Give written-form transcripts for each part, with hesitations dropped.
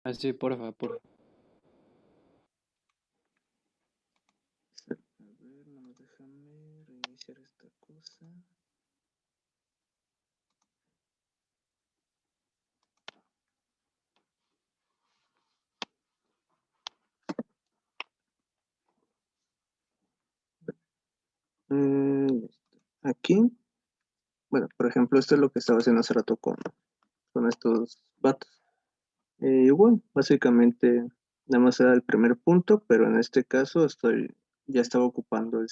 Así, porfa, porfa. A ver, nomás déjame reiniciar esta cosa. Listo. Aquí, bueno, por ejemplo, esto es lo que estaba haciendo hace rato con estos vatos. Igual, básicamente, nada más era el primer punto, pero en este caso ya estaba ocupando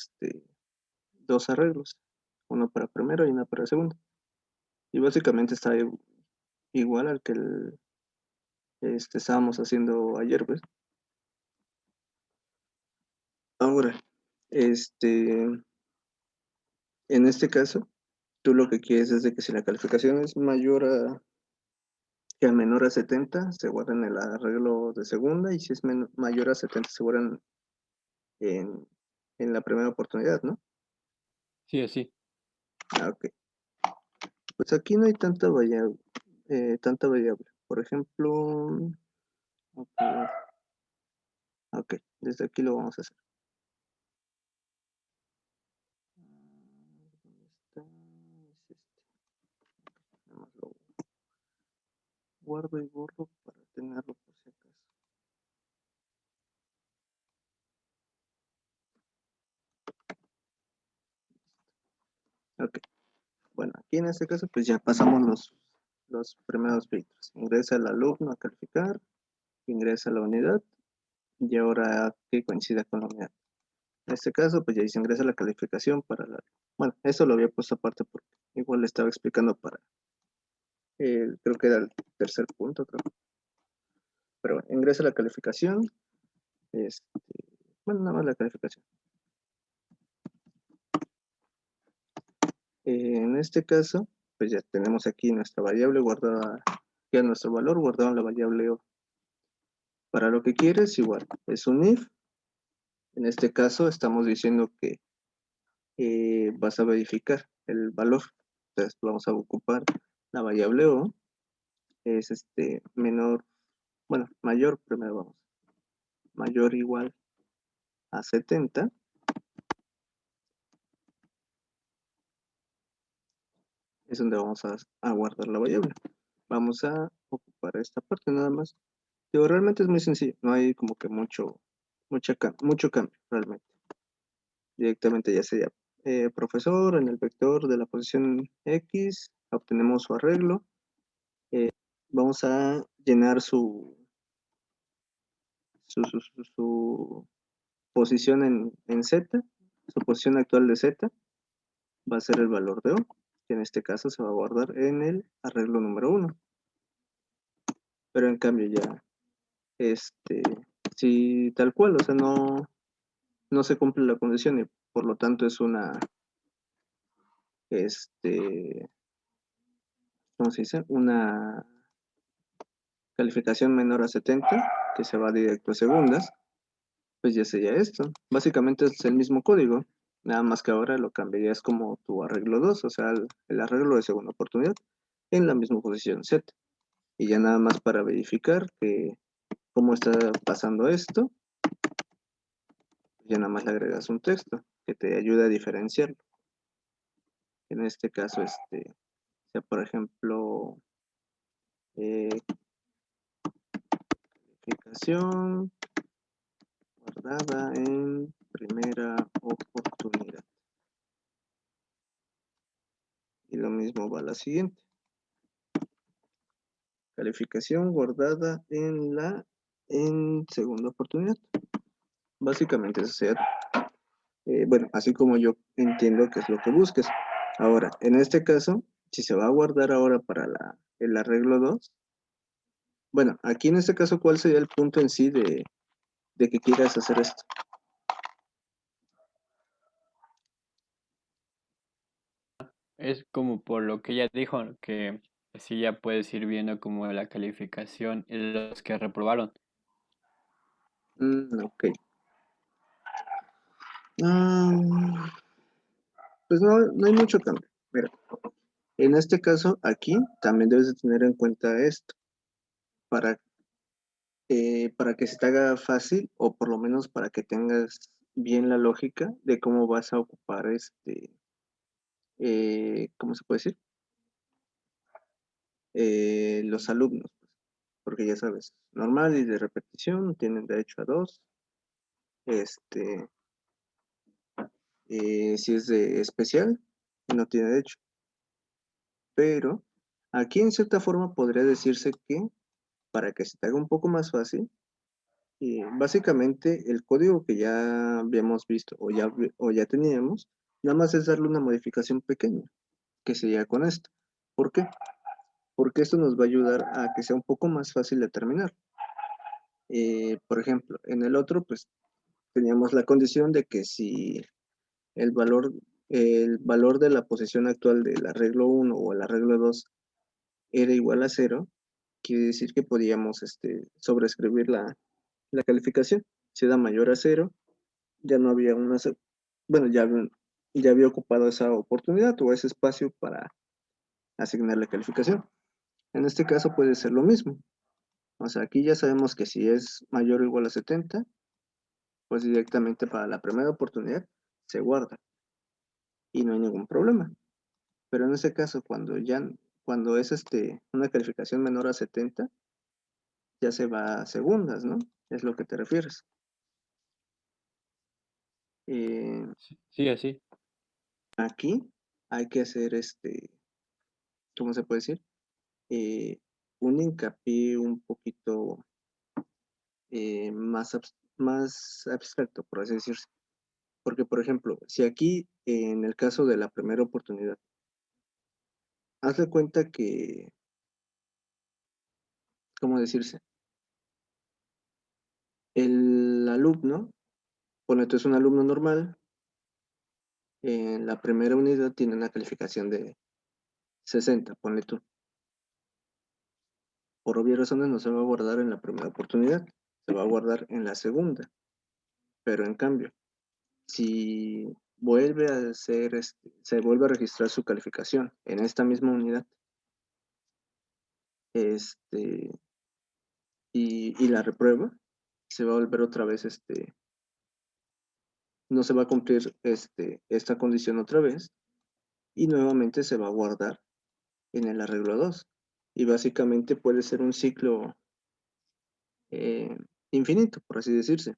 dos arreglos, uno para primero y uno para segundo. Y básicamente está igual al que estábamos haciendo ayer, ¿ves? Ahora, en este caso, tú lo que quieres es de que si la calificación es mayor que a menor a 70 se guarda en el arreglo de segunda, y si es mayor a 70 se guardan en, en la primera oportunidad, ¿no? Sí, así. Ah, ok. Pues aquí no hay tanta variable. Por ejemplo, ok, ok, desde aquí lo vamos a hacer. ¿Dónde está? Es Nada más lo guardo y borro para tenerlo por si acaso. Ok, bueno, aquí en este caso pues ya pasamos los primeros filtros. Ingresa el alumno a calificar, ingresa la unidad y ahora que coincida con la unidad. En este caso pues ya se ingresa la calificación para la... Bueno, eso lo había puesto aparte porque igual le estaba explicando para... creo que era el tercer punto, creo. Pero bueno, ingresa la calificación, este, bueno, nada más la calificación. En este caso, pues ya tenemos aquí nuestra variable guardada, ya nuestro valor guardado en la variable O. Para lo que quieres, igual, es un if. En este caso, estamos diciendo que vas a verificar el valor. Entonces, vamos a ocupar la variable O, es menor, bueno, mayor, primero vamos, mayor o igual a 70. Es donde vamos a guardar la variable. Vamos a ocupar esta parte nada más. Digo, realmente es muy sencillo, no hay como que mucho cambio realmente. Directamente ya sería profesor en el vector de la posición X, obtenemos su arreglo. Vamos a llenar su posición en Z, su posición actual de Z va a ser el valor de O, que en este caso se va a guardar en el arreglo número 1. Pero en cambio ya, si tal cual, o sea, no se cumple la condición y por lo tanto es este, ¿cómo se dice? Una calificación menor a 70, que se va directo a segundas, pues ya sería esto. Básicamente es el mismo código, nada más que ahora lo cambiarías como tu arreglo 2, o sea, el arreglo de segunda oportunidad, en la misma posición Z. Y ya nada más para verificar que cómo está pasando esto, ya nada más le agregas un texto que te ayuda a diferenciarlo. En este caso, sea por ejemplo, eh, calificación guardada en primera oportunidad. Y lo mismo va a la siguiente. Calificación guardada en segunda oportunidad. Básicamente eso sea, bueno, así como yo entiendo que es lo que busques. Ahora, en este caso, si se va a guardar ahora para el arreglo 2, bueno, aquí en este caso, ¿cuál sería el punto en sí de que quieras hacer esto? Es como por lo que ella dijo, que así ya puedes ir viendo como la calificación y los que reprobaron. Ok. Ah, pues no hay mucho cambio. Mira, en este caso, aquí también debes de tener en cuenta esto. Para para que se te haga fácil o por lo menos para que tengas bien la lógica de cómo vas a ocupar ¿cómo se puede decir? Los alumnos, pues, porque ya sabes, normal y de repetición tienen derecho a dos, este, si es de especial, no tiene derecho, pero aquí en cierta forma podría decirse que para que se te haga un poco más fácil, básicamente el código que ya habíamos visto o ya teníamos, nada más es darle una modificación pequeña, que sería con esto. ¿Por qué? Porque esto nos va a ayudar a que sea un poco más fácil de terminar. Por ejemplo, en el otro, pues teníamos la condición de que si el valor, el valor de la posición actual del arreglo 1 o el arreglo 2 era igual a 0, quiere decir que podíamos sobreescribir la calificación. Si era mayor a 0, ya no había bueno, ya había ocupado esa oportunidad o ese espacio para asignar la calificación. En este caso puede ser lo mismo. O sea, aquí ya sabemos que si es mayor o igual a 70, pues directamente para la primera oportunidad se guarda y no hay ningún problema. Pero en ese caso, cuando es una calificación menor a 70, ya se va a segundas, ¿no? Es lo que te refieres. Eh, Sí, sí, así. Aquí hay que hacer ¿cómo se puede decir? Eh, un hincapié un poquito más abstracto, por así decirse. Porque, por ejemplo, si aquí, en el caso de la primera oportunidad, hazle cuenta que, ¿cómo decirse? El alumno, ponle tú es un alumno normal, en la primera unidad tiene una calificación de 60, ponle tú. Por obvias razones no se va a guardar en la primera oportunidad, se va a guardar en la segunda. Pero en cambio, si vuelve a se vuelve a registrar su calificación en esta misma unidad, este, y la reprueba, se va a volver otra vez, no se va a cumplir esta condición otra vez, y nuevamente se va a guardar en el arreglo 2. Y básicamente puede ser un ciclo eh, infinito, por así decirse.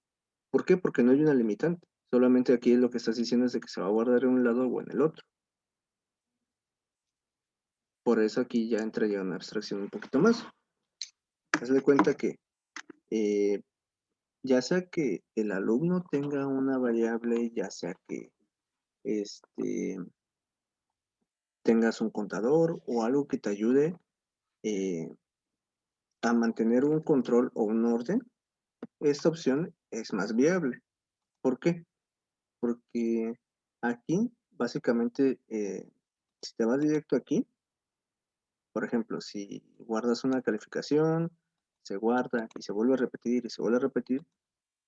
¿Por qué? Porque no hay una limitante. Solamente aquí lo que estás diciendo es de que se va a guardar en un lado o en el otro. Por eso aquí ya entra ya una abstracción un poquito más. Hazle cuenta que eh, ya sea que el alumno tenga una variable, ya sea que este, tengas un contador o algo que te ayude eh, a mantener un control o un orden, esta opción es más viable. ¿Por qué? Porque aquí, básicamente, si te vas directo aquí, por ejemplo, si guardas una calificación, se guarda y se vuelve a repetir y se vuelve a repetir,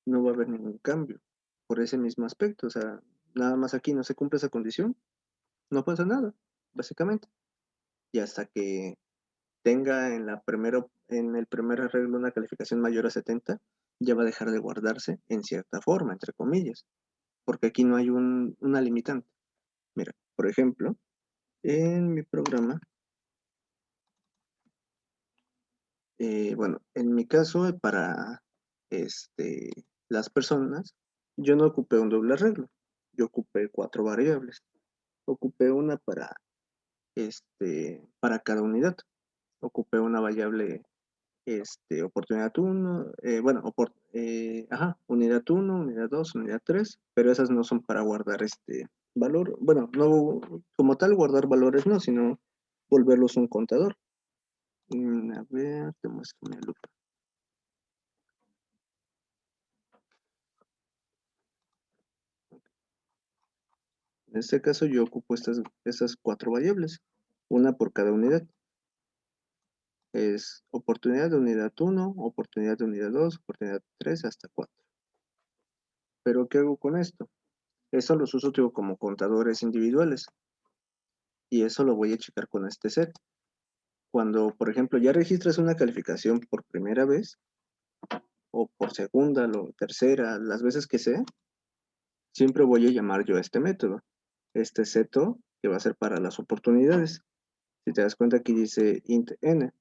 no va a haber ningún cambio por ese mismo aspecto. O sea, nada más aquí no se cumple esa condición, no pasa nada, básicamente. Y hasta que tenga en el primer arreglo una calificación mayor a 70, ya va a dejar de guardarse en cierta forma, entre comillas, porque aquí no hay una limitante. Mira, por ejemplo, en mi programa, bueno, en mi caso, para las personas, yo no ocupé un doble arreglo, yo ocupé 4 variables. Ocupé una para cada unidad. Ocupé una variable oportunidad 1, bueno, unidad 1, unidad 2, unidad 3, pero esas no son para guardar valor. Bueno, no como tal guardar valores, no, sino volverlos un contador. A ver, te muestro mi lupa. En este caso yo ocupo estas 4 variables, una por cada unidad. Es oportunidad de unidad 1, oportunidad de unidad 2, oportunidad 3 hasta 4. Pero ¿qué hago con esto? Eso los uso como contadores individuales y eso lo voy a checar con este set. Cuando, por ejemplo, ya registras una calificación por primera vez, o por segunda, tercera, las veces que sea, siempre voy a llamar yo a este método, este seto, que va a ser para las oportunidades. Si te das cuenta, aquí dice int n.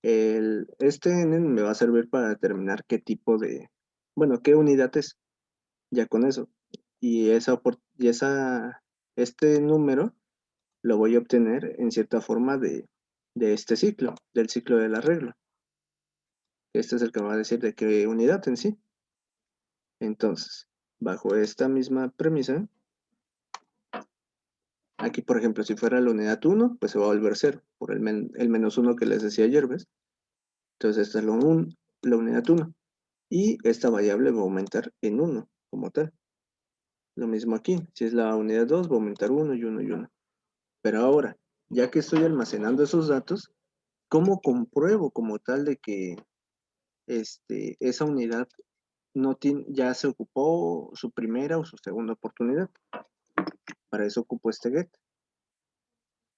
Este n me va a servir para determinar qué tipo de, bueno, qué unidad es, ya con eso. Y este número lo voy a obtener en cierta forma de este ciclo, del ciclo de la regla. Este es el que me va a decir de qué unidad en sí. Entonces, bajo esta misma premisa, aquí por ejemplo, si fuera la unidad 1, pues se va a volver 0, por el menos 1 que les decía ayer, ¿ves? Entonces esta es la unidad 1. Y esta variable va a aumentar en 1, como tal. Lo mismo aquí, si es la unidad 2, va a aumentar 1 y 1 y 1. Pero ahora, ya que estoy almacenando esos datos, ¿cómo compruebo como tal de que esa unidad ya se ocupó su primera o su segunda oportunidad? Para eso ocupo este get.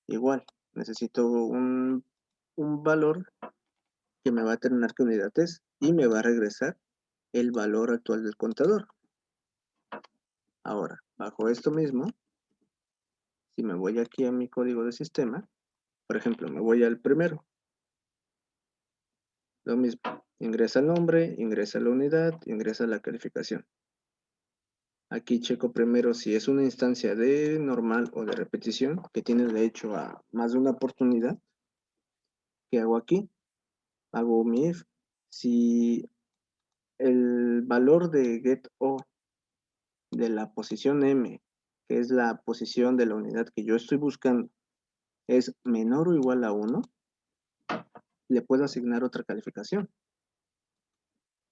Igual, necesito un valor que me va a determinar qué unidad es y me va a regresar el valor actual del contador. Ahora, bajo esto mismo, si me voy aquí a mi código de sistema, por ejemplo, me voy al primero, lo mismo, ingresa el nombre, ingresa la unidad, ingresa la calificación. Aquí checo primero si es una instancia de normal o de repetición, que tiene de hecho a más de una oportunidad. ¿Qué hago aquí? Hago mi if. Si el valor de getO de la posición M, que es la posición de la unidad que yo estoy buscando, es menor o igual a 1, le puedo asignar otra calificación.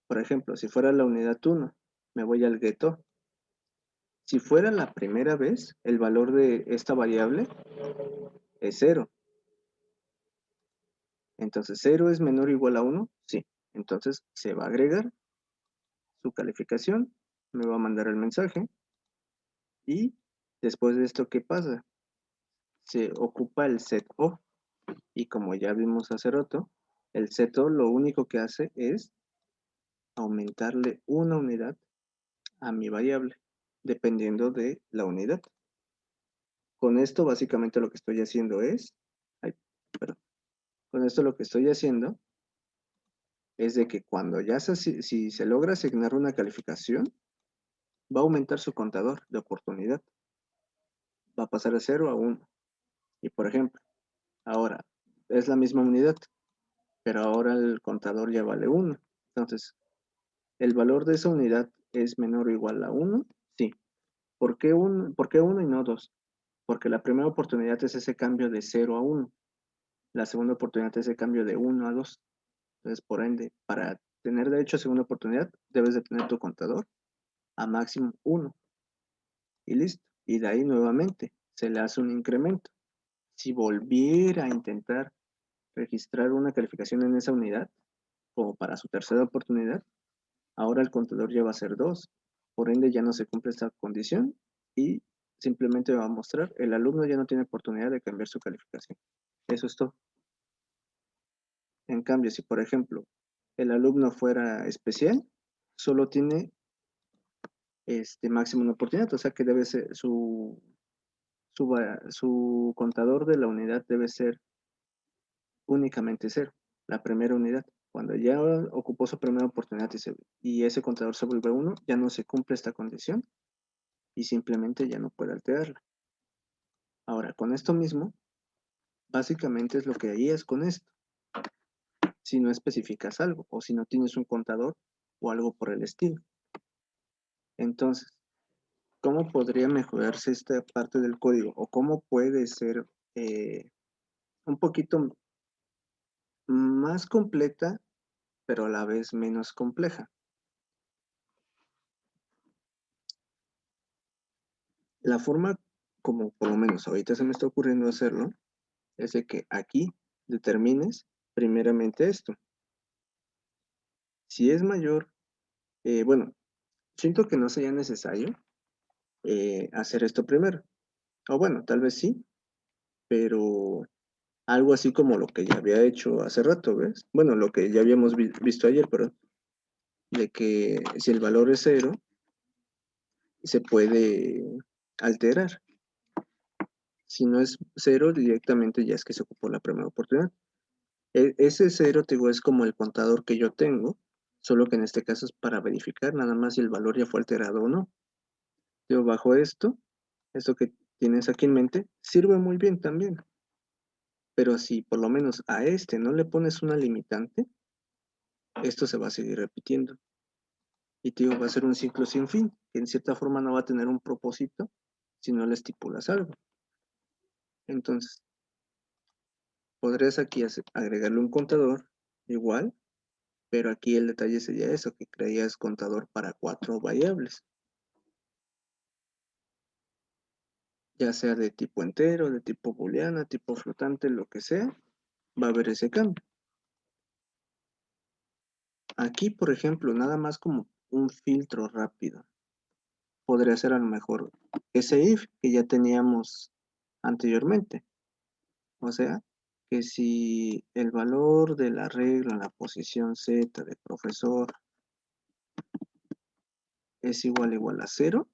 Por ejemplo, si fuera la unidad 1, me voy al getO. Si fuera la primera vez, el valor de esta variable es 0. Entonces, 0 es menor o igual a 1, sí. Entonces, se va a agregar su calificación, me va a mandar el mensaje, y después de esto, ¿qué pasa? Se ocupa el setO, y como ya vimos hace rato, el setO lo único que hace es aumentarle una unidad a mi variable, dependiendo de la unidad. Con esto, básicamente, lo que estoy haciendo es, ay, perdón, con esto lo que estoy haciendo es de que cuando si se logra asignar una calificación, va a aumentar su contador de oportunidad. Va a pasar de 0 a 1. Y por ejemplo, ahora es la misma unidad, pero ahora el contador ya vale 1. Entonces, ¿el valor de esa unidad es menor o igual a 1? Sí. ¿Por qué 1 y no 2? Porque la primera oportunidad es ese cambio de 0 a 1. La segunda oportunidad es ese cambio de 1 a 2. Entonces, por ende, para tener derecho a segunda oportunidad, debes de tener tu contador a máximo 1. Y listo. Y de ahí nuevamente se le hace un incremento. Si volviera a intentar registrar una calificación en esa unidad, como para su tercera oportunidad, ahora el contador ya va a ser 2. Por ende, ya no se cumple esta condición y simplemente va a mostrar el alumno ya no tiene oportunidad de cambiar su calificación. Eso es todo. En cambio, si por ejemplo el alumno fuera especial, solo tiene máximo una oportunidad, o sea que debe ser su contador de la unidad debe ser únicamente 0, la primera unidad. Cuando ya ocupó su primera oportunidad y ese contador se vuelve 1, ya no se cumple esta condición y simplemente ya no puede alterarla. Ahora, con esto mismo, básicamente es lo que harías con esto, si no especificas algo o si no tienes un contador o algo por el estilo. Entonces, ¿cómo podría mejorarse esta parte del código? ¿O cómo puede ser un poquito más completa, pero a la vez menos compleja? La forma como por lo menos ahorita se me está ocurriendo hacerlo es de que aquí determines primeramente esto. Si es mayor, bueno, siento que no sería necesario hacer esto primero. O bueno, tal vez sí, pero algo así como lo que ya había hecho hace rato, ¿ves? Bueno, lo que ya habíamos visto ayer, perdón. de que si el valor es 0, se puede alterar. Si no es 0, directamente ya es que se ocupó la primera oportunidad. Ese 0, te digo, es como el contador que yo tengo, solo que en este caso es para verificar nada más si el valor ya fue alterado o no. Yo bajo esto que tienes aquí en mente, sirve muy bien también. Pero si por lo menos a este no le pones una limitante, esto se va a seguir repitiendo. Y te digo, va a ser un ciclo sin fin, que en cierta forma no va a tener un propósito si no le estipulas algo. Entonces, podrías aquí agregarle un contador igual, pero aquí el detalle sería eso, que creías contador para 4 variables, ya sea de tipo entero, de tipo booleana, tipo flotante, lo que sea, va a haber ese cambio. Aquí, por ejemplo, nada más como un filtro rápido, podría ser a lo mejor ese if que ya teníamos anteriormente. O sea, que si el valor de la regla en la posición z de profesor es igual a 0,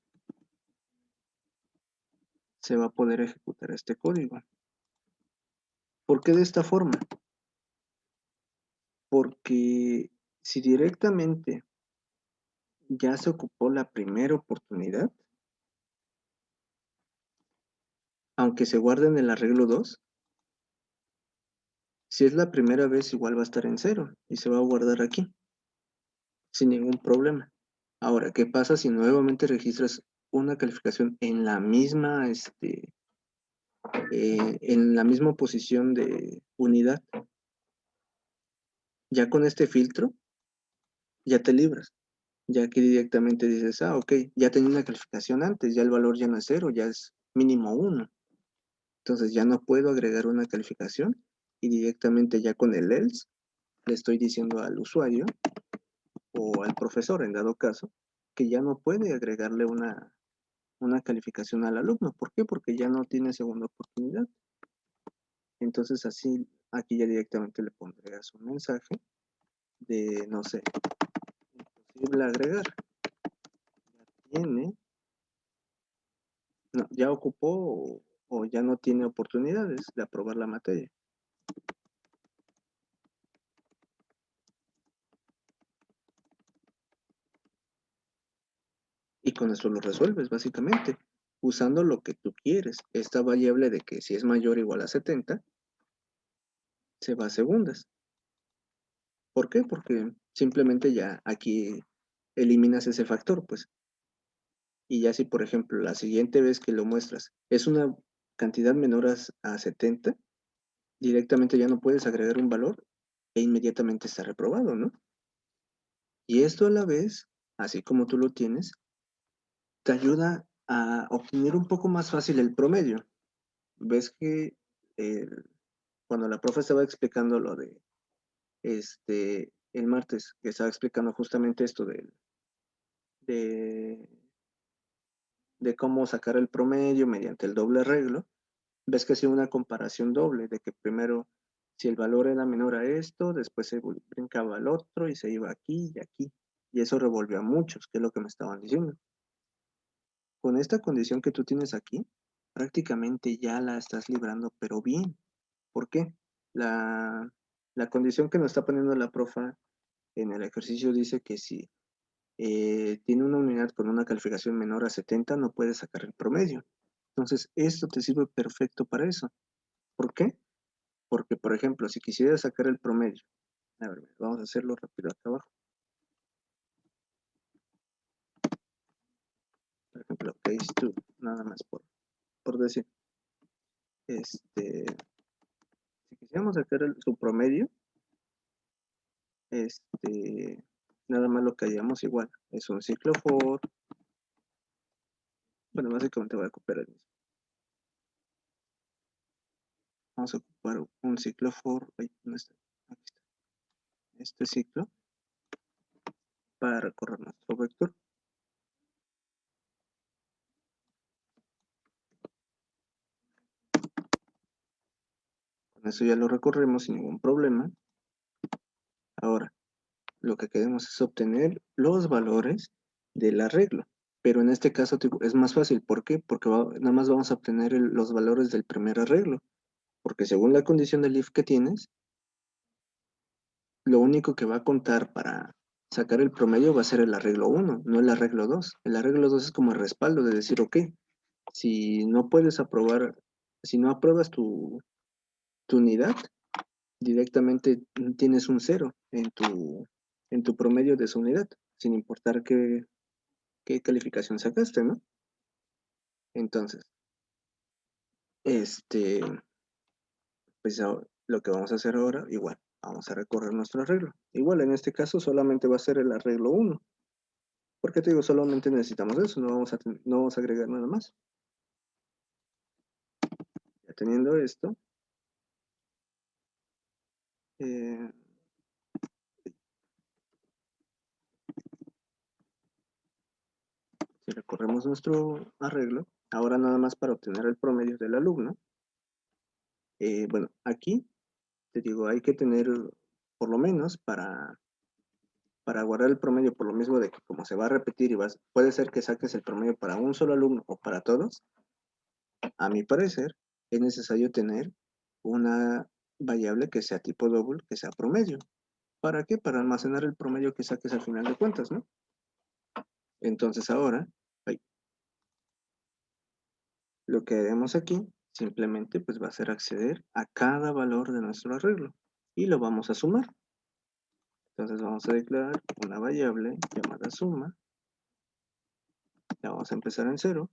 se va a poder ejecutar este código. ¿Por qué de esta forma? Porque si directamente ya se ocupó la primera oportunidad, aunque se guarde en el arreglo 2, si es la primera vez igual va a estar en 0 y se va a guardar aquí, sin ningún problema. Ahora, ¿qué pasa si nuevamente registras una calificación en la misma posición de unidad? Ya con este filtro, ya te libras. Ya aquí directamente dices, ok, ya tenía una calificación antes, ya el valor ya no es 0, ya es mínimo 1. Entonces ya no puedo agregar una calificación y directamente ya con el else le estoy diciendo al usuario o al profesor, en dado caso, que ya no puede agregarle una calificación al alumno. ¿Por qué? Porque ya no tiene segunda oportunidad. Entonces así, aquí ya directamente le pondrías un mensaje de, no sé, imposible agregar. Ya tiene, no, ya ocupó o ya no tiene oportunidades de aprobar la materia. Y con eso lo resuelves, básicamente, usando lo que tú quieres. Esta variable de que si es mayor o igual a 70, se va a segundas. ¿Por qué? Porque simplemente ya aquí eliminas ese factor, pues. Y ya si, por ejemplo, la siguiente vez que lo muestras es una cantidad menor a 70, directamente ya no puedes agregar un valor e inmediatamente está reprobado, ¿no? Y esto a la vez, así como tú lo tienes, te ayuda a obtener un poco más fácil el promedio. Ves que cuando la profe estaba explicando lo de el martes, que estaba explicando justamente esto de, de cómo sacar el promedio mediante el doble arreglo, ves que hacía una comparación doble, de que primero, si el valor era menor a esto, después se brincaba al otro y se iba aquí y aquí. Y eso revolvió a muchos, que es lo que me estaban diciendo. Con esta condición que tú tienes aquí, prácticamente ya la estás librando, pero bien. ¿Por qué? La condición que nos está poniendo la profa en el ejercicio dice que si tiene una unidad con una calificación menor a 70, no puede sacar el promedio. Entonces, esto te sirve perfecto para eso. ¿Por qué? Porque, por ejemplo, si quisieras sacar el promedio, a ver, vamos a hacerlo rápido acá abajo. Por ejemplo, case 2, nada más por decir. Si quisiéramos sacar su promedio, nada más lo que haríamos igual. Es un ciclo for. Bueno, básicamente voy a copiar el mismo. Vamos a ocupar un ciclo for. ¿Dónde está? Aquí está. Este ciclo para recorrer nuestro vector. Con eso ya lo recorremos sin ningún problema. Ahora, lo que queremos es obtener los valores del arreglo. Pero en este caso es más fácil. ¿Por qué? Porque nada más vamos a obtener los valores del primer arreglo. Porque según la condición del if que tienes, lo único que va a contar para sacar el promedio va a ser el arreglo 1, no el arreglo 2. El arreglo 2 es como el respaldo de decir, ok, si no puedes aprobar, si no apruebas tu unidad, directamente tienes un 0 en tu promedio de esa unidad, sin importar qué calificación sacaste, ¿no? Entonces, este, pues lo que vamos a hacer ahora, igual, vamos a recorrer nuestro arreglo. Igual, en este caso solamente va a ser el arreglo 1. Porque te digo, solamente necesitamos eso, no vamos a agregar nada más. Ya teniendo esto, eh, si recorremos nuestro arreglo, ahora nada más para obtener el promedio del alumno, bueno, aquí te digo, hay que tener por lo menos para guardar el promedio, por lo mismo de que como se va a repetir y puede ser que saques el promedio para un solo alumno o para todos, a mi parecer es necesario tener una variable que sea tipo double, que sea promedio. ¿Para qué? Para almacenar el promedio que saques al final de cuentas, ¿no? Entonces ahora, lo que haremos aquí simplemente pues va a ser acceder a cada valor de nuestro arreglo y lo vamos a sumar. Entonces vamos a declarar una variable llamada suma. La vamos a empezar en 0.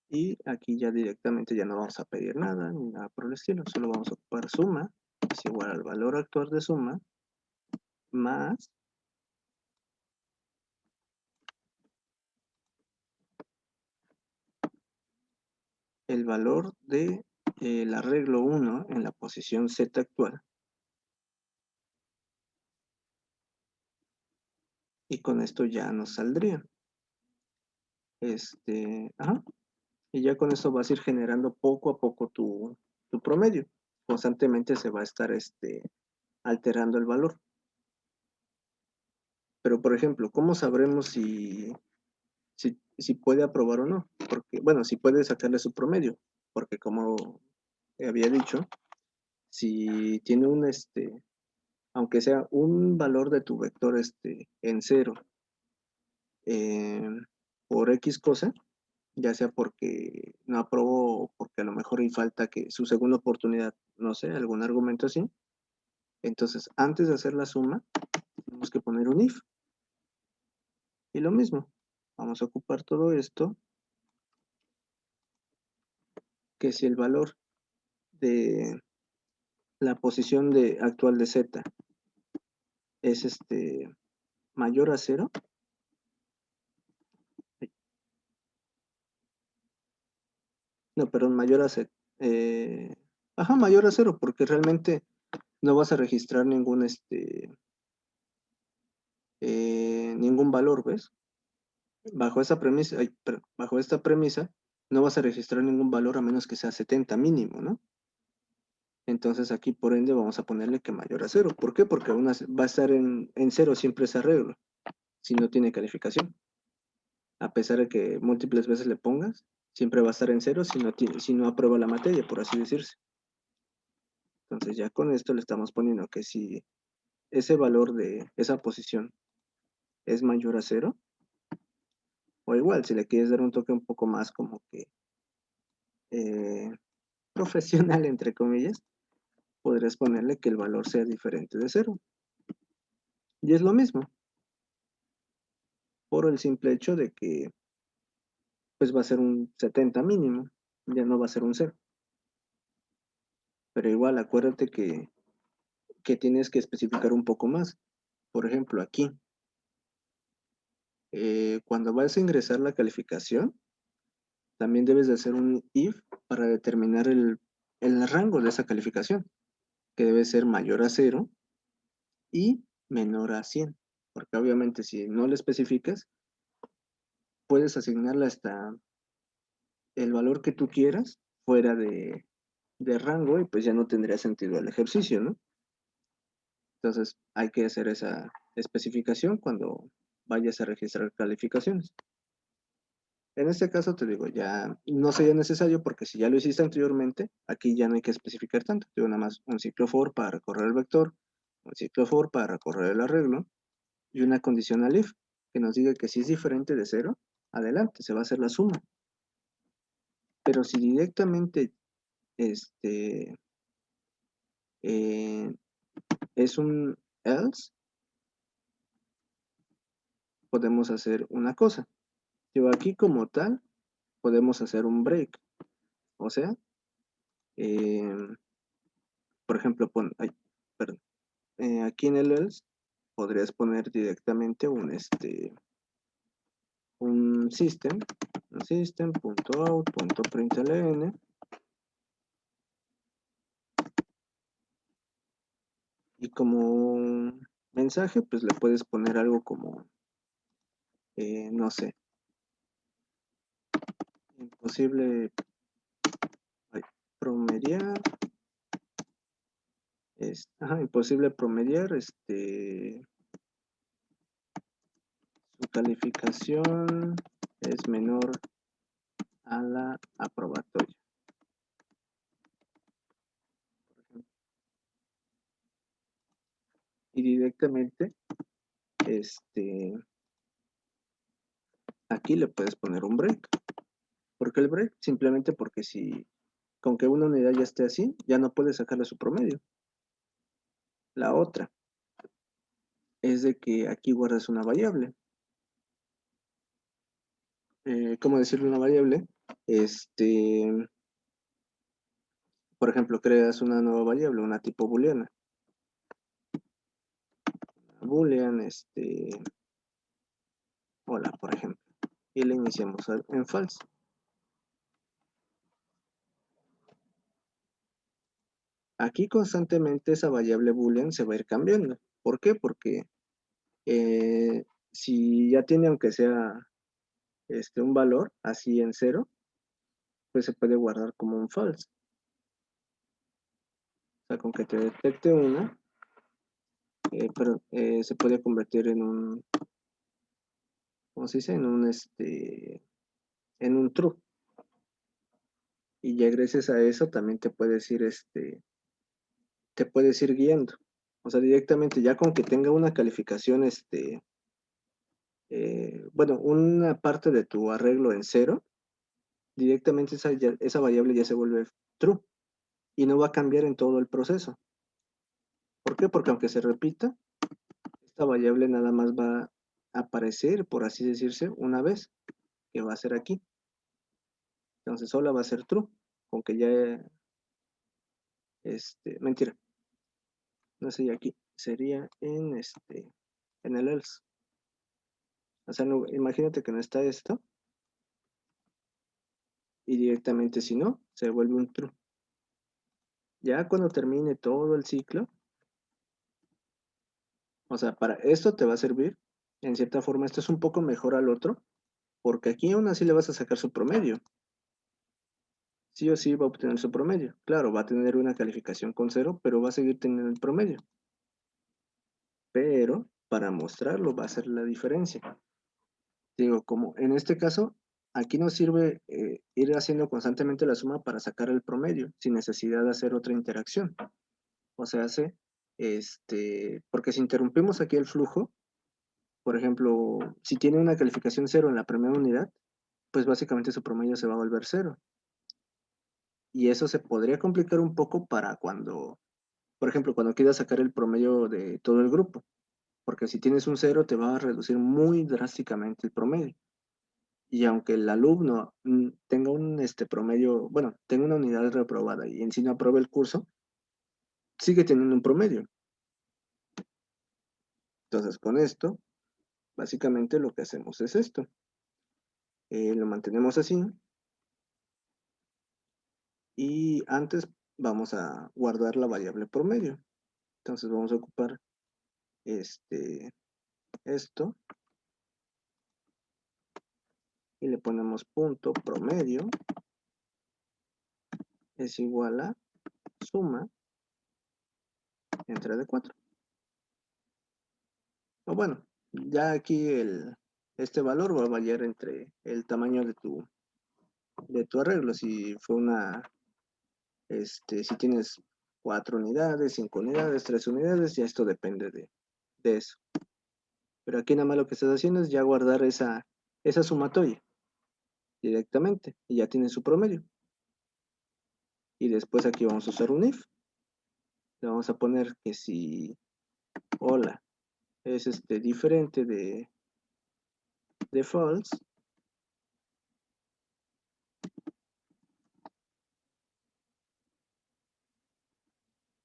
Y aquí ya directamente ya no vamos a pedir nada ni nada por el estilo. Solo vamos a ocupar suma. Es igual al valor actual de suma más el valor del arreglo 1 en la posición Z actual. Y con esto ya nos saldría. Ajá. Y ya con eso vas a ir generando poco a poco tu promedio. Constantemente se va a estar alterando el valor. Pero, por ejemplo, ¿cómo sabremos si puede aprobar o no? Porque, bueno, si puede sacarle su promedio. Porque como había dicho, si tiene aunque sea un valor de tu vector en 0 por X cosa, ya sea porque no aprobó o porque a lo mejor y falta que su segunda oportunidad, no sé, algún argumento así. Entonces, antes de hacer la suma, tenemos que poner un if. Y lo mismo, vamos a ocupar todo esto, que si el valor de la posición actual de z es mayor a 0, no, perdón, mayor a z, ajá, mayor a 0, porque realmente no vas a registrar ningún valor, ¿ves? Bajo esa premisa, bajo esta premisa, no vas a registrar ningún valor a menos que sea 70 mínimo, ¿no? Entonces aquí por ende vamos a ponerle que mayor a 0. ¿Por qué? Porque va a estar en 0 siempre ese arreglo, si no tiene calificación. A pesar de que múltiples veces le pongas, siempre va a estar en 0 si no aprueba la materia, por así decirse. Entonces ya con esto le estamos poniendo que si ese valor de esa posición es mayor a 0, o igual, si le quieres dar un toque un poco más como que eh, profesional, entre comillas, podrías ponerle que el valor sea diferente de 0. Y es lo mismo, por el simple hecho de que pues va a ser un 70 mínimo, ya no va a ser un 0. Pero igual, acuérdate que tienes que especificar un poco más. Por ejemplo, aquí, cuando vas a ingresar la calificación, también debes de hacer un if para determinar el rango de esa calificación, que debe ser mayor a 0 y menor a 100. Porque obviamente si no le especificas, puedes asignarle hasta el valor que tú quieras fuera de rango y pues ya no tendría sentido el ejercicio, ¿no? Entonces hay que hacer esa especificación cuando vayas a registrar calificaciones. En este caso te digo, ya no sería necesario porque si ya lo hiciste anteriormente, aquí ya no hay que especificar tanto. Digo nada más un ciclo for para recorrer el vector, un ciclo for para recorrer el arreglo y una condicional if que nos diga que si es diferente de 0, adelante, se va a hacer la suma. Pero si directamente eh, es un else, podemos hacer una cosa. Yo aquí como tal, podemos hacer un break. O sea, por ejemplo, aquí en el else podrías poner directamente un system.out.println y como mensaje pues le puedes poner algo como no sé, imposible promediar imposible promediar su calificación es menor a la aprobatoria. Y directamente aquí le puedes poner un break. ¿Por qué el break? Simplemente porque si con que una unidad ya esté así, ya no puedes sacarle su promedio. La otra es de que aquí guardas una variable. ¿Cómo decirle una variable? Por ejemplo, creas una nueva variable, una tipo booleana. Boolean, hola, por ejemplo. Y le iniciamos en false. Aquí constantemente esa variable boolean se va a ir cambiando. ¿Por qué? Porque si ya tiene aunque sea un valor así en 0, pues se puede guardar como un false. O sea, con que te detecte una, pero se puede convertir en un, ¿cómo se dice? En un true. Y ya gracias a eso también te puedes ir, te puedes ir guiando. O sea, directamente ya con que tenga una calificación, bueno, una parte de tu arreglo en 0, directamente esa variable ya se vuelve true y no va a cambiar en todo el proceso. ¿Por qué? Porque aunque se repita, esta variable nada más va a aparecer, por así decirse, una vez, que va a ser aquí. Entonces sola va a ser true, con que ya, mentira, no sería aquí, sería en el else. O sea, imagínate que no está esto, y directamente si no, se vuelve un true. Ya cuando termine todo el ciclo, o sea, para esto te va a servir, en cierta forma, esto es un poco mejor al otro, porque aquí aún así le vas a sacar su promedio. Sí o sí va a obtener su promedio. Claro, va a tener una calificación con 0, pero va a seguir teniendo el promedio. Pero para mostrarlo va a ser la diferencia. Digo, como en este caso, aquí nos sirve ir haciendo constantemente la suma para sacar el promedio, sin necesidad de hacer otra interacción. O sea, porque si interrumpimos aquí el flujo, por ejemplo, si tiene una calificación 0 en la primera unidad, pues básicamente su promedio se va a volver 0. Y eso se podría complicar un poco para cuando, por ejemplo, cuando quieras sacar el promedio de todo el grupo. Porque si tienes un 0 te va a reducir muy drásticamente el promedio. Y aunque el alumno tenga un promedio, bueno, tenga una unidad reprobada y en sí no apruebe el curso, sigue teniendo un promedio. Entonces, con esto, básicamente lo que hacemos es esto. Lo mantenemos así. Y antes vamos a guardar la variable promedio. Entonces vamos a ocupar esto y le ponemos punto promedio es igual a suma entre de 4. O bueno, ya aquí este valor va a variar entre el tamaño de tu arreglo. Si fue si tienes 4 unidades, 5 unidades, 3 unidades, ya esto depende de eso. Pero aquí nada más lo que estás haciendo es ya guardar esa sumatoria directamente y ya tiene su promedio. Y después aquí vamos a usar un if. Le vamos a poner que si hola es diferente de false,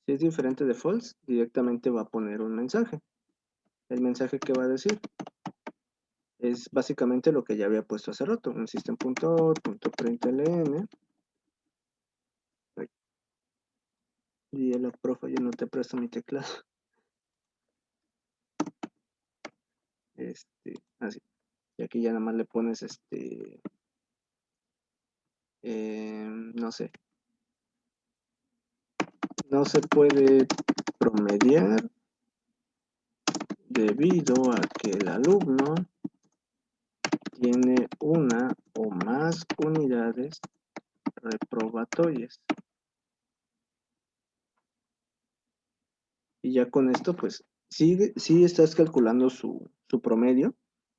si es diferente de false, directamente va a poner un mensaje. El mensaje que va a decir es básicamente lo que ya había puesto hace rato, un system.out.println. Y el profe, yo no te presto mi teclado. Así. Y aquí ya nada más le pones no sé, no se puede promediar debido a que el alumno tiene una o más unidades reprobatorias. Y ya con esto, pues, sí estás calculando su promedio,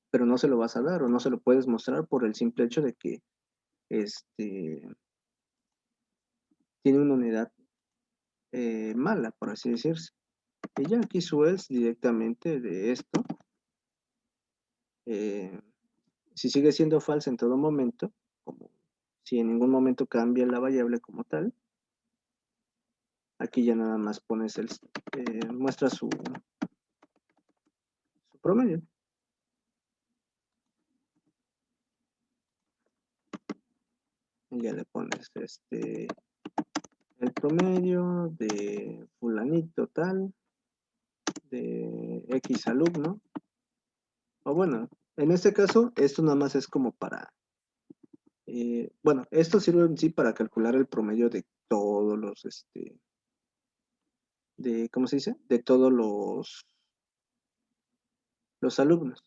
pero no se lo vas a dar o no se lo puedes mostrar por el simple hecho de que tiene una unidad mala, por así decirse. Y ya aquí su else directamente de esto, si sigue siendo falsa en todo momento, como si en ningún momento cambia la variable como tal, aquí ya nada más pones muestra su promedio. Y ya le pones el promedio de fulanito tal, de X alumno. O bueno, en este caso, esto nada más es como para, bueno, esto sirve en sí para calcular el promedio de todos los, ¿cómo se dice? De todos los alumnos.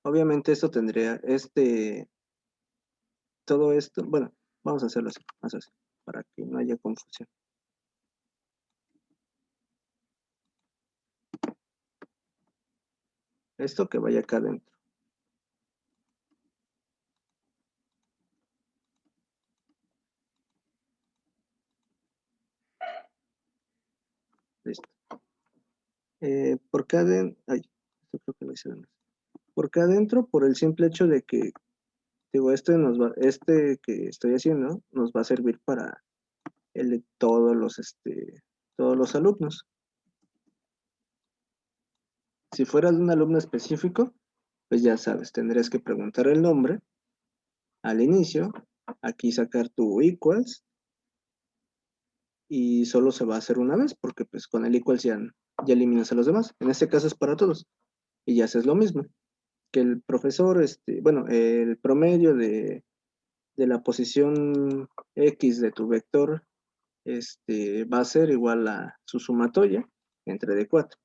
Obviamente esto tendría, todo esto, bueno, vamos a hacerlo así, para que no haya confusión. Esto que vaya acá adentro. Listo. Por acá adentro, ay, esto creo que lo hice de más. Por acá adentro, por el simple hecho de que, digo, este que estoy haciendo nos va a servir para el de todos los alumnos. Si fuera de un alumno específico, pues ya sabes, tendrías que preguntar el nombre al inicio, aquí sacar tu equals y solo se va a hacer una vez porque pues con el equals ya eliminas a los demás. En este caso es para todos y ya haces lo mismo. Que el profesor, bueno, el promedio de la posición X de tu vector va a ser igual a su sumatoria entre de 4.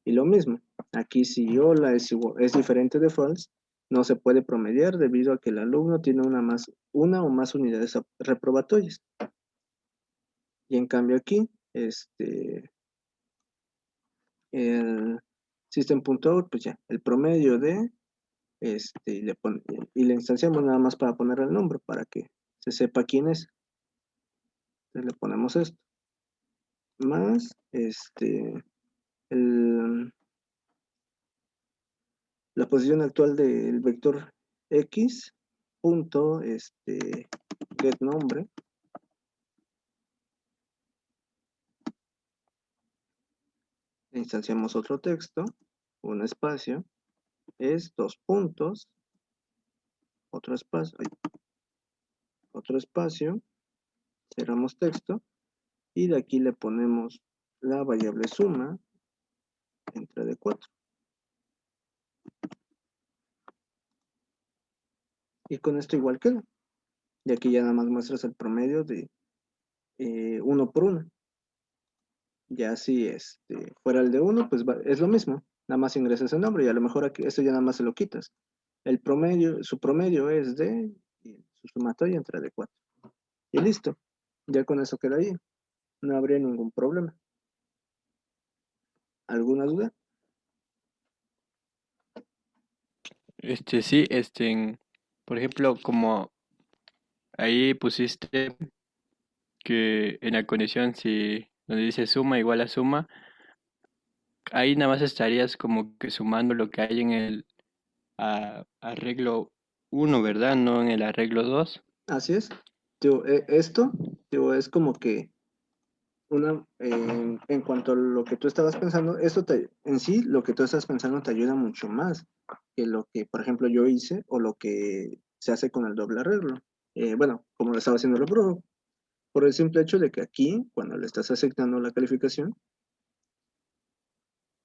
Y lo mismo, aquí si hola es diferente de false, no se puede promediar debido a que el alumno tiene una o más unidades reprobatorias. Y en cambio aquí, el system.out, pues ya, el promedio de, y le instanciamos nada más para poner el nombre, para que se sepa quién es. Entonces le ponemos esto. Más, la posición actual del vector x punto get nombre, instanciamos otro texto, un espacio, es 2 puntos, otro espacio, cerramos texto y de aquí le ponemos la variable suma entre de 4. Y con esto igual queda. Y aquí ya nada más muestras el promedio de 1 por 1. Ya si fuera el de 1, pues es lo mismo. Nada más ingresas el nombre y a lo mejor aquí, esto ya nada más se lo quitas. El promedio, su promedio es de, y su sumatoria entre de 4. Y listo. Ya con eso queda ahí. No habría ningún problema. ¿Alguna duda? Sí, por ejemplo, como ahí pusiste que en la condición si donde dice suma igual a suma, ahí nada más estarías como que sumando lo que hay en el arreglo uno, ¿verdad? No en el arreglo 2. Así es. Digo, esto digo, es como que en cuanto a lo que tú estabas pensando, en sí, lo que tú estás pensando te ayuda mucho más que lo que, por ejemplo, yo hice o lo que se hace con el doble arreglo. Bueno, como lo estaba haciendo el prueba, por el simple hecho de que aquí, cuando le estás asignando la calificación,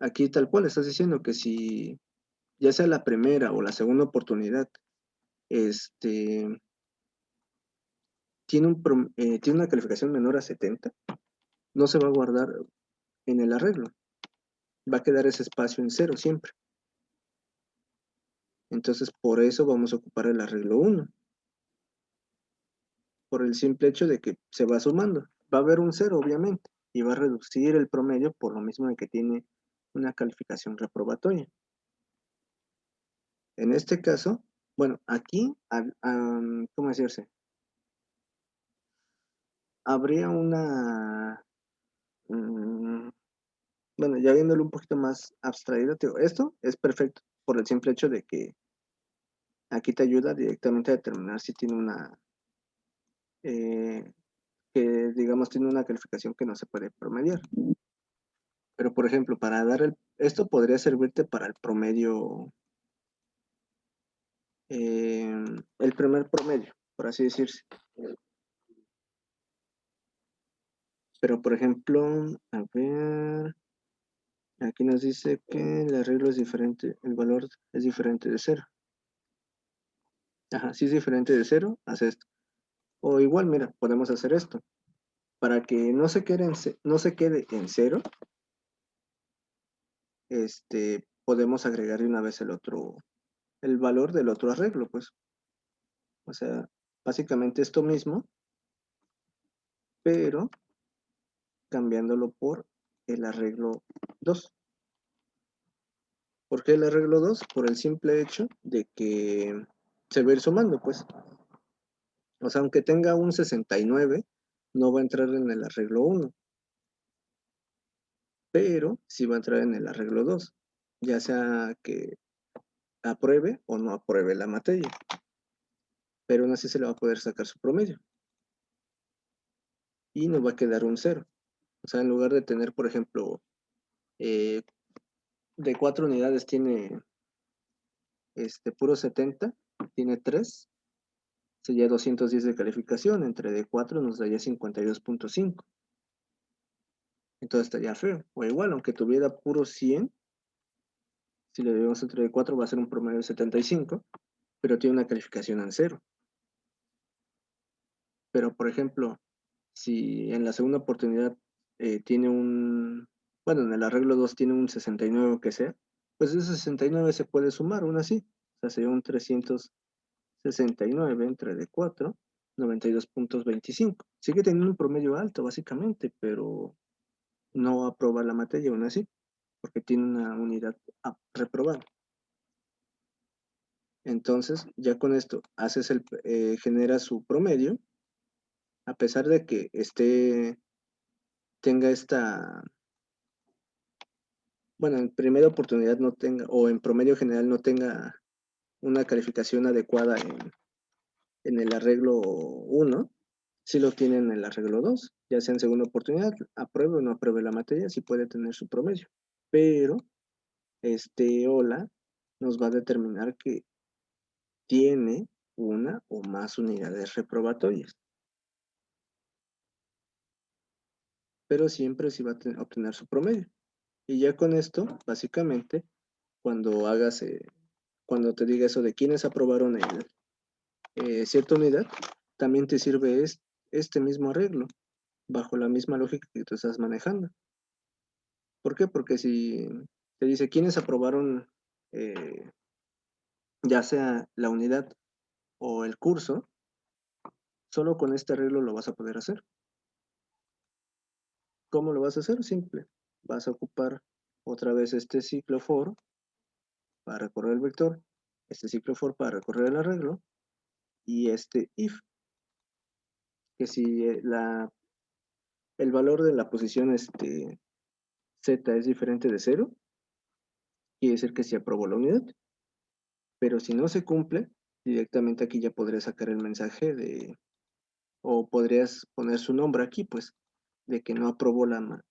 aquí tal cual estás diciendo que si ya sea la primera o la segunda oportunidad, este, tiene una calificación menor a 70, no se va a guardar en el arreglo, va a quedar ese espacio en cero siempre. Entonces, por eso vamos a ocupar el arreglo 1, por el simple hecho de que se va sumando. Va a haber un cero, obviamente, y va a reducir el promedio por lo mismo de que tiene una calificación reprobatoria. En este caso, bueno, aquí, ¿cómo decirse? Habría mm, bueno, ya viéndolo un poquito más abstraído, esto es perfecto por el simple hecho de que aquí te ayuda directamente a determinar si tiene eh, que digamos tiene una calificación que no se puede promediar. Pero por ejemplo, esto podría servirte para el promedio, el primer promedio, por así decirse. Pero por ejemplo, a ver, aquí nos dice que el arreglo es diferente, el valor es diferente de cero. Ajá, si es diferente de cero, haz esto. O igual, mira, podemos hacer esto. Para que no se quede en cero, podemos agregarle una vez el valor del otro arreglo, pues. O sea, básicamente esto mismo, pero cambiándolo por el arreglo 2. ¿Por qué el arreglo 2? Por el simple hecho de que se va a ir sumando, pues. O sea, aunque tenga un 69, no va a entrar en el arreglo 1, pero sí va a entrar en el arreglo 2, ya sea que apruebe o no apruebe la materia, pero aún así se le va a poder sacar su promedio y nos va a quedar un 0. O sea, en lugar de tener, por ejemplo, eh, de 4 unidades tiene puro 70, tiene 3, sería 210 de calificación, entre de 4 nos daría 52.5. Entonces estaría feo. O igual, aunque tuviera puro 100, si le debemos entre de 4 va a ser un promedio de 75, pero tiene una calificación en 0. Pero, por ejemplo, si en la segunda oportunidad tiene bueno, en el arreglo 2 tiene un 69 que sea, pues ese 69 se puede sumar aún así. O sea, sería un 369 entre de 4, 92.25. Sigue teniendo un promedio alto, básicamente, pero no aproba la materia aún así, porque tiene una unidad reprobada. Entonces, ya con esto genera su promedio, a pesar de que tenga bueno, en primera oportunidad no tenga, o en promedio general no tenga una calificación adecuada en el arreglo 1, si lo tiene en el arreglo 2, ya sea en segunda oportunidad, apruebe o no apruebe la materia, sí puede tener su promedio. Pero OLA nos va a determinar que tiene una o más unidades reprobatorias, pero siempre sí va a obtener su promedio. Y ya con esto, básicamente, cuando cuando te diga eso de quiénes aprobaron cierta unidad, también te sirve este mismo arreglo, bajo la misma lógica que tú estás manejando. ¿Por qué? Porque si te dice quiénes aprobaron ya sea la unidad o el curso, solo con este arreglo lo vas a poder hacer. ¿Cómo lo vas a hacer? Simple. Vas a ocupar otra vez este ciclo for para recorrer el vector, este ciclo for para recorrer el arreglo, y este if, que si el valor de la posición z es diferente de 0, quiere decir que se aprobó la unidad. Pero si no se cumple, directamente aquí ya podrías sacar el mensaje o podrías poner su nombre aquí, pues, de que no aprobó la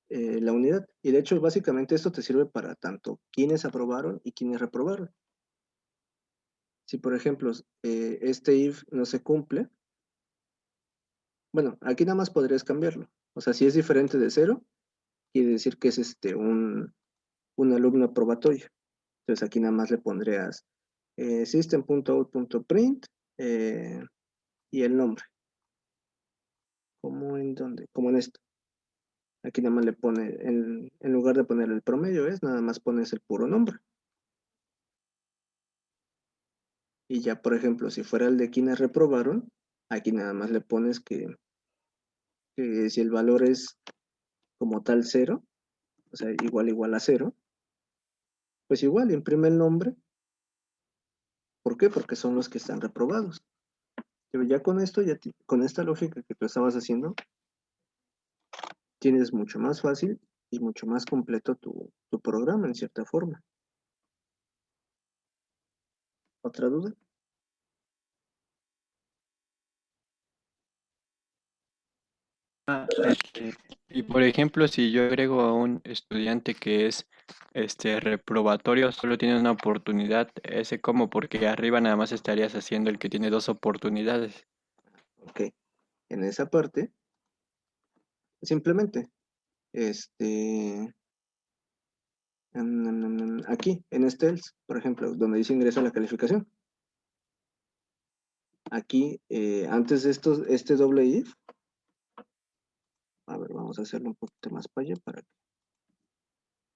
unidad. Y de hecho, básicamente esto te sirve para tanto quienes aprobaron y quienes reprobaron. Si, por ejemplo, este if no se cumple, bueno, aquí nada más podrías cambiarlo. O sea, si es diferente de 0, quiere decir que es un alumno aprobatorio. Entonces aquí nada más le pondrías system.out.print y el nombre. ¿Cómo en dónde? Como en esto. Aquí nada más le pone, en lugar de poner el promedio, nada más pones el puro nombre. Y ya, por ejemplo, si fuera el de quienes reprobaron, aquí nada más le pones que si el valor es como tal 0, o sea, igual a 0, pues igual imprime el nombre. ¿Por qué? Porque son los que están reprobados. Pero ya con esto, con esta lógica que tú estabas haciendo, tienes mucho más fácil y mucho más completo tu programa, en cierta forma. ¿Otra duda? Y por ejemplo, si yo agrego a un estudiante que es reprobatorio, solo tiene una oportunidad, ese como porque arriba nada más estarías haciendo el que tiene dos oportunidades. Ok. En esa parte, simplemente, aquí, en este else, por ejemplo, donde dice ingreso a la calificación. Aquí, antes de este doble if, a ver, vamos a hacerlo un poquito más para allá para que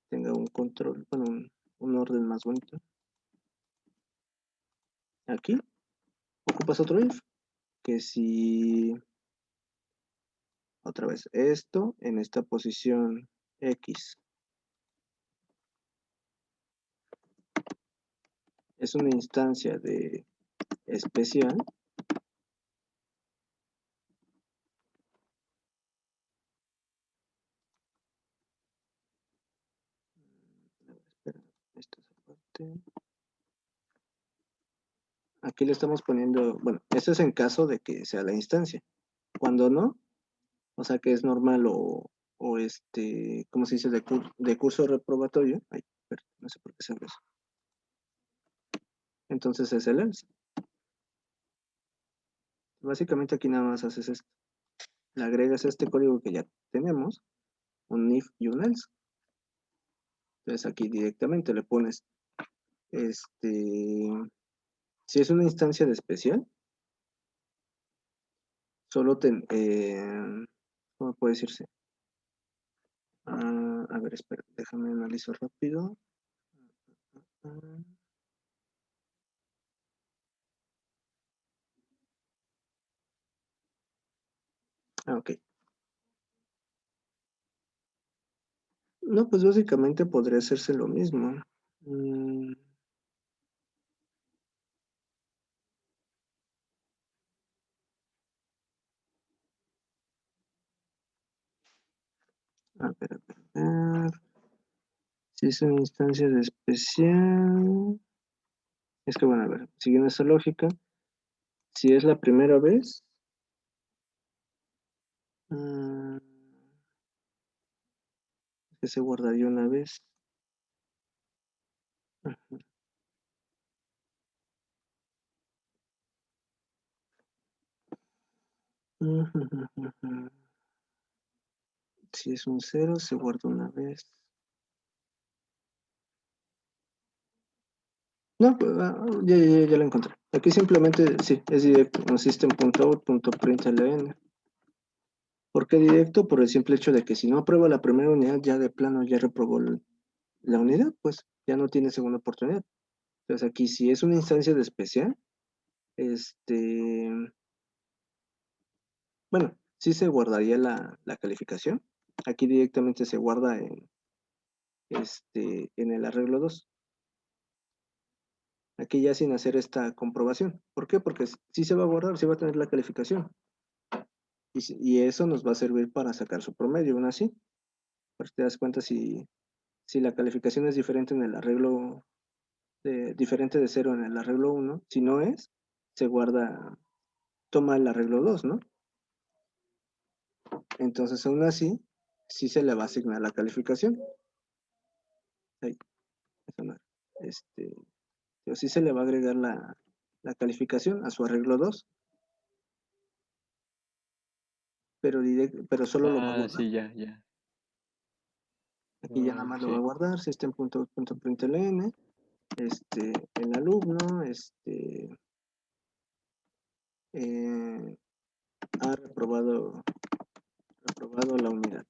tenga un control, bueno, un orden más bonito. Aquí, ocupas otro if, que si, otra vez, esto en esta posición X es una instancia de especial, espera, esta es la parte. Aquí le estamos poniendo, bueno, esto es en caso de que sea la instancia. Cuando no, o sea que es normal o ¿cómo se dice? De curso reprobatorio. Ay, perdón, no sé por qué se abre eso. Entonces es el else. Básicamente aquí nada más haces esto. Le agregas este código que ya tenemos, un if y un else. Entonces aquí directamente le pones, si es una instancia de especial, solo ¿cómo puede decirse? A ver, espera, déjame analizar rápido. Ok. No, pues básicamente podría hacerse lo mismo. A ver, a ver. Si es una instancia de especial. Es que bueno, a ver, siguiendo esta lógica, si es la primera vez, mm, que se guardaría una vez. Ujú. Ujujujuju. Si es un 0, se guarda una vez. No, pues, ya lo encontré. Aquí simplemente, sí, es directo, un system.out.println. ¿Por qué directo? Por el simple hecho de que si no aprueba la primera unidad, ya de plano ya reprobó la unidad, pues ya no tiene segunda oportunidad. Entonces aquí si es una instancia de especial, este, bueno, sí se guardaría la calificación. Aquí directamente se guarda en el arreglo 2. Aquí ya sin hacer esta comprobación. ¿Por qué? Porque sí se va a guardar, sí va a tener la calificación. Y eso nos va a servir para sacar su promedio, aún así. Pero te das cuenta si la calificación es diferente en el arreglo, diferente de 0 en el arreglo 1, si no es, se guarda, toma el arreglo 2, ¿no? Entonces, aún así, sí se le va a asignar la calificación. Ahí, eso no, pero sí se le va a agregar la calificación a su arreglo 2, pero solo lo va a Ah, guardar. sí, ya, ya. Aquí ya nada Oh, más lo va a sí. guardar, system.println, el alumno, eh, ha reprobado la unidad.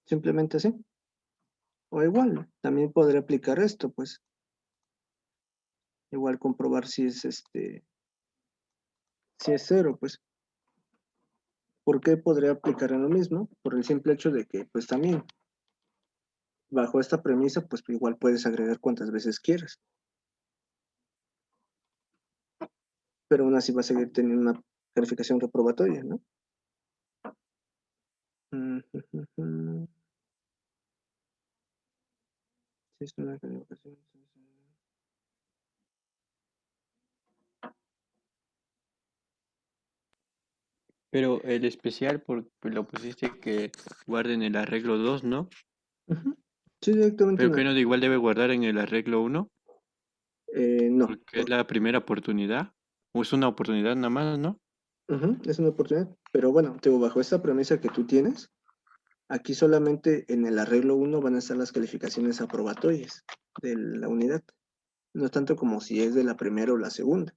Simplemente así. O igual, también podré aplicar esto, pues. Igual comprobar si es 0, pues. ¿Por qué podré aplicar en lo mismo? Por el simple hecho de que, pues también, bajo esta premisa, pues igual puedes agregar cuantas veces quieras. Pero aún así va a seguir teniendo una calificación reprobatoria, ¿no? Sí, es una calificación. Pero el especial lo pusiste que guarde en el arreglo 2, ¿no? Ujú. Sí, directamente Pero no. que no igual debe guardar en el arreglo 1, No. porque es la primera oportunidad. O es una oportunidad nada más, ¿no? Ujú, es una oportunidad. Pero bueno, te digo, bajo esta premisa que tú tienes, aquí solamente en el arreglo 1 van a estar las calificaciones aprobatorias de la unidad. No tanto como si es de la primera o la segunda.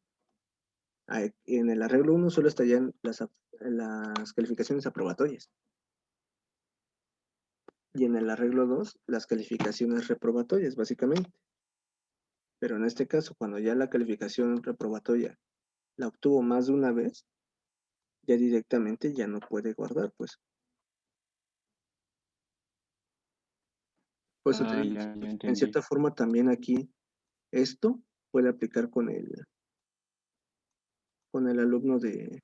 En el arreglo 1 solo estarían las calificaciones aprobatorias. Y en el arreglo 2 las calificaciones reprobatorias, básicamente. Pero en este caso, cuando ya la calificación reprobatoria la obtuvo más de una vez, ya directamente ya no puede guardar, pues. Por eso te Ah, digo, ya, ya en entendí. cierta forma también aquí esto puede aplicar con el alumno de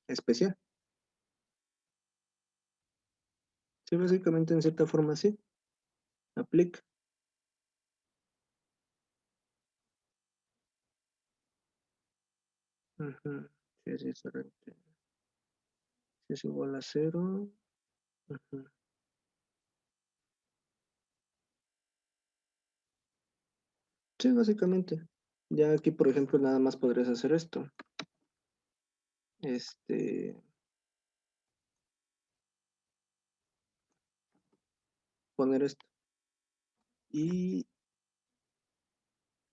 especial. Sí, básicamente en cierta forma sí, aplica. Ujú. Sí, sí, correcto. Si es igual a 0. Ujú. Sí, básicamente. Ya aquí, por ejemplo, nada más podrías hacer esto. Este, poner esto. Y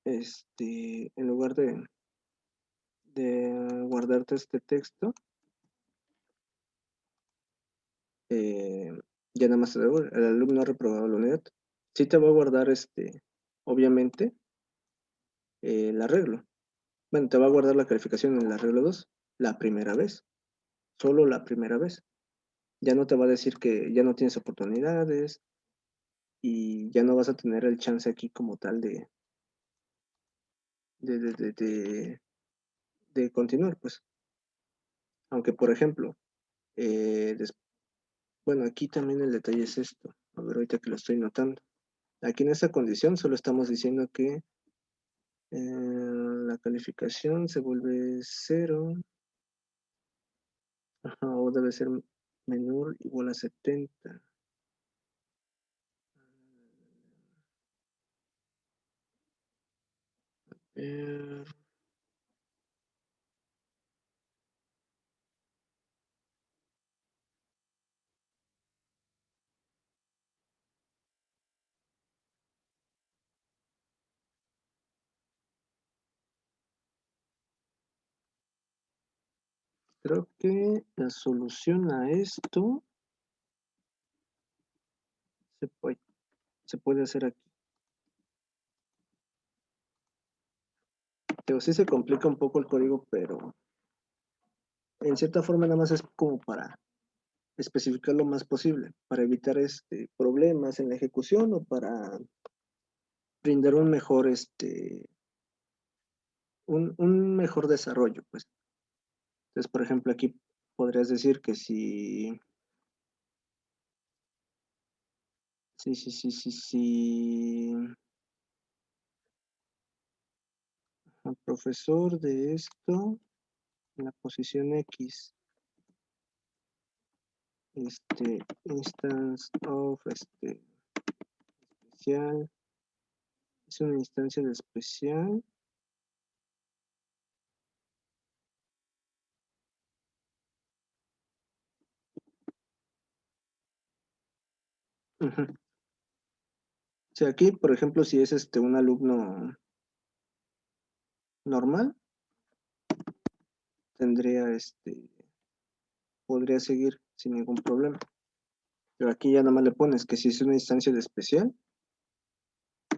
en lugar de guardarte este texto, eh, ya nada más te digo, el alumno ha reprobado la unidad. Sí te va a guardar obviamente, el arreglo. Bueno, te va a guardar la calificación en el arreglo 2 la primera vez, solo la primera vez. Ya no te va a decir que ya no tienes oportunidades y ya no vas a tener el chance aquí como tal de, de, de, de, de continuar, pues. Aunque, por ejemplo, bueno, aquí también el detalle es esto. A ver, ahorita que lo estoy notando. Aquí en esta condición solo estamos diciendo que la calificación se vuelve 0, ajá, o debe ser menor o igual a 70. Eh, Creo que la solución a esto se puede hacer aquí. Pero sí se complica un poco el código, pero en cierta forma nada más es como para especificar lo más posible, para evitar problemas en la ejecución o para brindar un mejor, un mejor desarrollo, pues. Entonces, por ejemplo, aquí podrías decir que si el profesor de esto, en la posición X, instance of, especial, es una instancia de especial. Ujú. O sea, aquí, por ejemplo, si es un alumno normal, tendría podría seguir sin ningún problema. Pero aquí ya nada más le pones que si es una instancia de especial,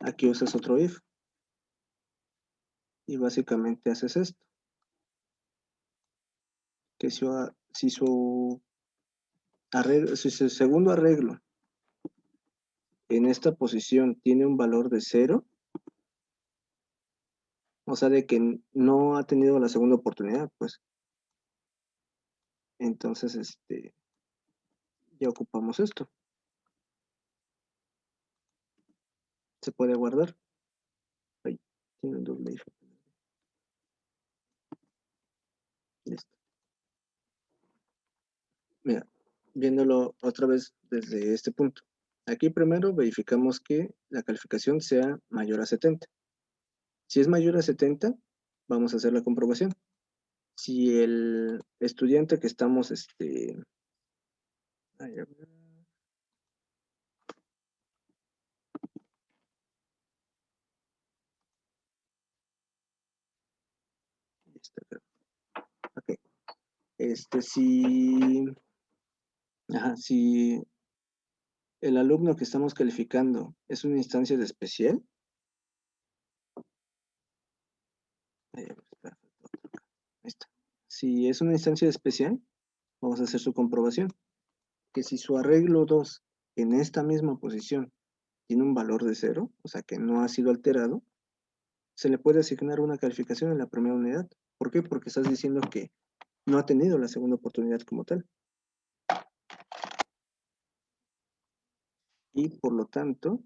aquí usas otro if. Y básicamente haces esto. Que si su segundo arreglo en esta posición tiene un valor de 0, o sea, de que no ha tenido la segunda oportunidad, pues entonces ya ocupamos esto. Se puede guardar. Ahí, tiene un doble if. Listo. Mira, viéndolo otra vez desde este punto. Aquí primero verificamos que la calificación sea mayor a 70. Si es mayor a 70, vamos a hacer la comprobación. Si el estudiante que estamos, ay, a ver, ahí está, ok. Si el alumno que estamos calificando es una instancia de especial, ahí está. Si es una instancia de especial, vamos a hacer su comprobación. Que si su arreglo 2 en esta misma posición tiene un valor de 0, o sea que no ha sido alterado, se le puede asignar una calificación en la primera unidad. ¿Por qué? Porque estás diciendo que no ha tenido la segunda oportunidad como tal. Y por lo tanto,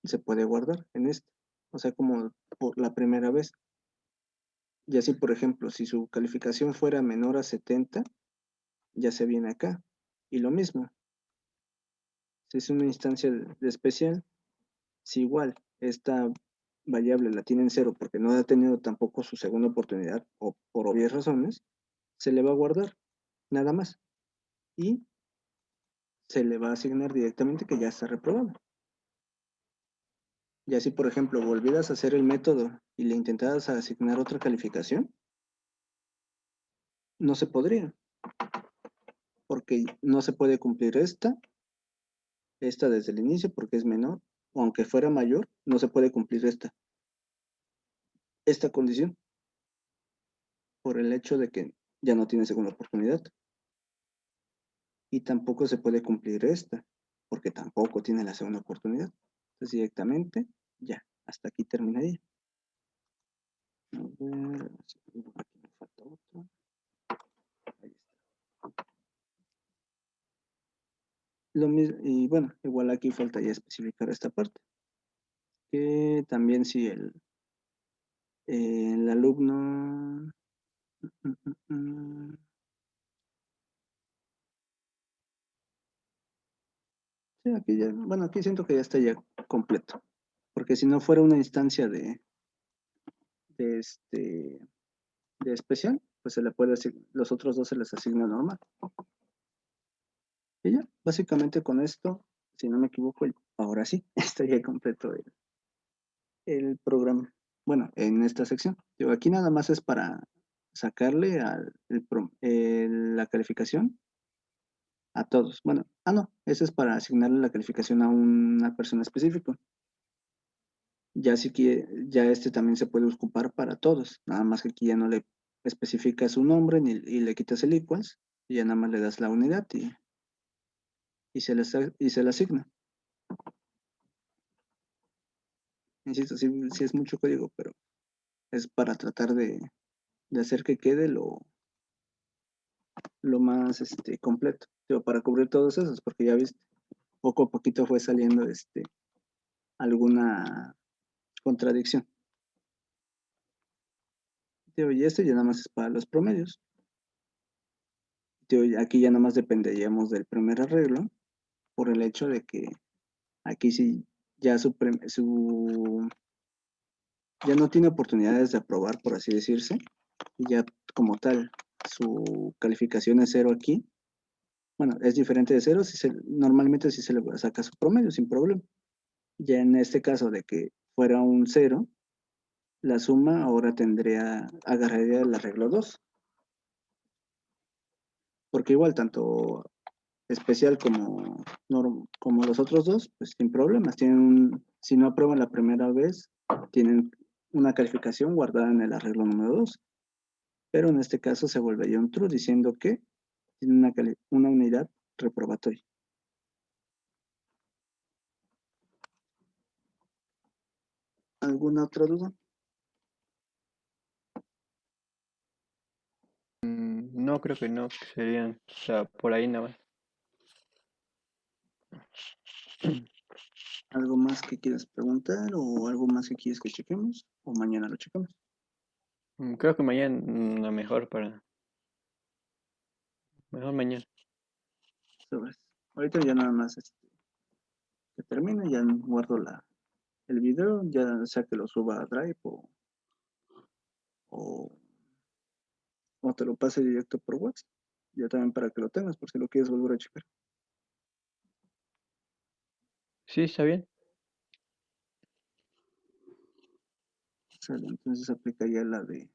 se puede guardar en esto. O sea, como por la primera vez. Y así, por ejemplo, si su calificación fuera menor a 70, ya se viene acá. Y lo mismo, si es una instancia de especial, si igual esta variable la tiene en 0 porque no ha tenido tampoco su segunda oportunidad o por obvias razones, se le va a guardar, nada más. Y se le va a asignar directamente que ya está reprobado. Y así, por ejemplo, volvieras a hacer el método y le intentaras asignar otra calificación, no se podría, porque no se puede cumplir esta desde el inicio porque es menor, o aunque fuera mayor, no se puede cumplir esta condición por el hecho de que ya no tiene segunda oportunidad. Y tampoco se puede cumplir esta, porque tampoco tiene la segunda oportunidad. Entonces directamente, ya, hasta aquí terminaría. A ver, aquí me falta otro. Ahí está. Lo mismo, y bueno, igual aquí falta ya especificar esta parte. Que también si el alumno... mm, mm, mm, sí, aquí ya, bueno, aquí siento que ya está ya completo. Porque si no fuera una instancia de, este, de especial, pues se le puede asignar, los otros dos se les asigna normal. Y ya, básicamente con esto, si no me equivoco, ahora sí, estaría completo el programa. Bueno, en esta sección. Digo, aquí nada más es para sacarle la calificación a todos. Bueno, no, eso es para asignarle la calificación a una persona específica. Ya si quiere, ya este también se puede ocupar para todos, nada más que aquí ya no le especifica su nombre y le quitas el equals, y ya nada más le das la unidad y se le asigna. Insisto, sí, sí es mucho código, pero es para tratar de hacer que quede lo más completo, digo, para cubrir todos esos, porque ya viste, poco a poquito fue saliendo alguna contradicción. Digo, y esto ya nada más es para los promedios. Digo, aquí ya nada más dependeríamos del primer arreglo, por el hecho de que aquí sí ya ya no tiene oportunidades de aprobar, por así decirse, y ya como tal su calificación es cero aquí. Bueno, es diferente de cero, normalmente sí se le saca su promedio sin problema. Ya en este caso de que fuera un cero, la suma ahora agarraría el arreglo 2, porque igual tanto especial como los otros dos, pues sin problemas. Si no aprueban la primera vez, tienen una calificación guardada en el arreglo número 2, pero en este caso se volvería un true diciendo que tiene una unidad reprobatoria. ¿Alguna otra duda? No, creo que no, que serían, o sea, por ahí nada más. ¿Algo más que quieras preguntar o algo más que quieres que chequemos? ¿O mañana lo checamos? Creo que mañana mejor mañana. Sobres. Ahorita ya nada más que termine, ya guardo el video, ya sea que lo suba a Drive o, o te lo pase directo por WhatsApp. Ya también para que lo tengas, por si lo quieres volver a checar. Sí, está bien. Sale, entonces aplica ya la de